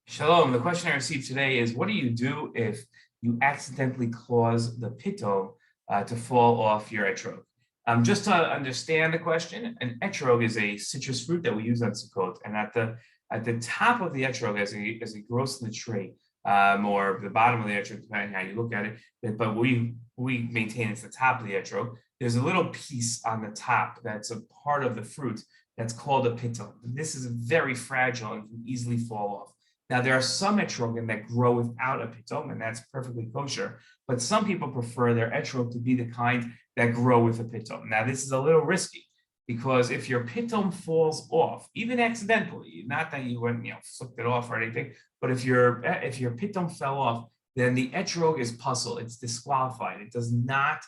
Shalom. The question I received today is, what do you do if you accidentally cause the pitom to fall off your etrog? Just to understand the question, an etrog is a citrus fruit that we use on Sukkot, and at the top of the etrog, as it grows in the tree, or the bottom of the etrog, depending on how you look at it, but we maintain it's the top of the etrog. There's a little piece on the top that's a part of the fruit that's called a pitom. This is very fragile and can easily fall off. Now, there are some etrogim that grow without a pitom, and that's perfectly kosher. But some people prefer their etrog to be the kind that grow with a pitom. Now, this is a little risky because if your pitom falls off, even accidentally, not that you went, flipped it off or anything, but if your pitom fell off, then the etrog is puzzle. It's disqualified. It does not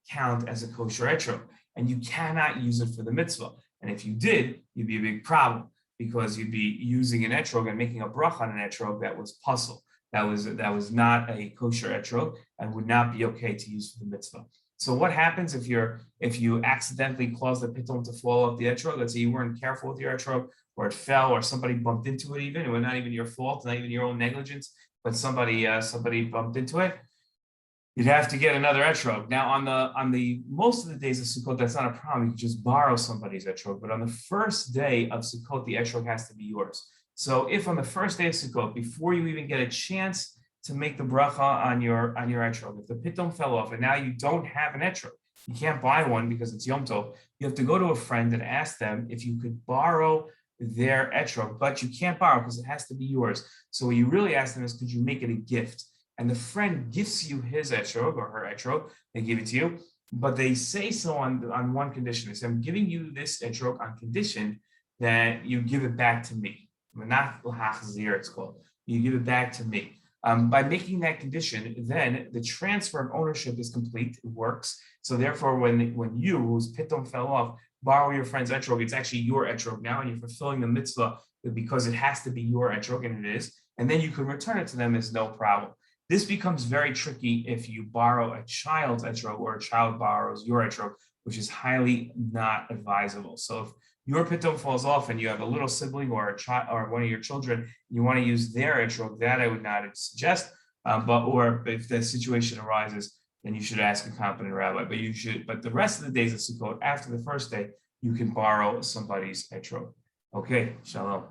count as a kosher etrog, and you cannot use it for the mitzvah. And if you did, you'd be a big problem, because you'd be using an etrog and making a bracha on an etrog that was puzzle, that was not a kosher etrog and would not be okay to use for the mitzvah. So what happens if you accidentally cause the pitom to fall off the etrog? Let's say you weren't careful with your etrog, or it fell, or somebody bumped into it. Even it was not even your fault, not even your own negligence, but somebody bumped into it. You'd have to get another etrog. Now, on the most of the days of Sukkot, that's not a problem. You can just borrow somebody's etrog. But on the first day of Sukkot, the etrog has to be yours. So if on the first day of Sukkot, before you even get a chance to make the bracha on your etrog, if the pitom fell off and now you don't have an etrog, you can't buy one because it's Yom Tov, you have to go to a friend and ask them if you could borrow their etrog, but you can't borrow because it has to be yours. So what you really ask them is, could you make it a gift? And the friend gifts you his etrog or her etrog, they give it to you, but they say so on one condition. They say, I'm giving you this etrog on condition that you give it back to me. Not l'hachzir, it's called. You give it back to me. By making that condition, then the transfer of ownership is complete. It works. So therefore, when you, whose pitom fell off, borrow your friend's etrog, it's actually your etrog now, and you're fulfilling the mitzvah because it has to be your etrog, and it is. And then you can return it to them as no problem. This becomes very tricky if you borrow a child's etrog or a child borrows your etrog, which is highly not advisable. So if your pitom falls off and you have a little sibling or a child or one of your children, you want to use their etrog, that I would not suggest. Or if the situation arises, then you should ask a competent rabbi. But the rest of the days of Sukkot, after the first day, you can borrow somebody's etrog. Okay, shalom.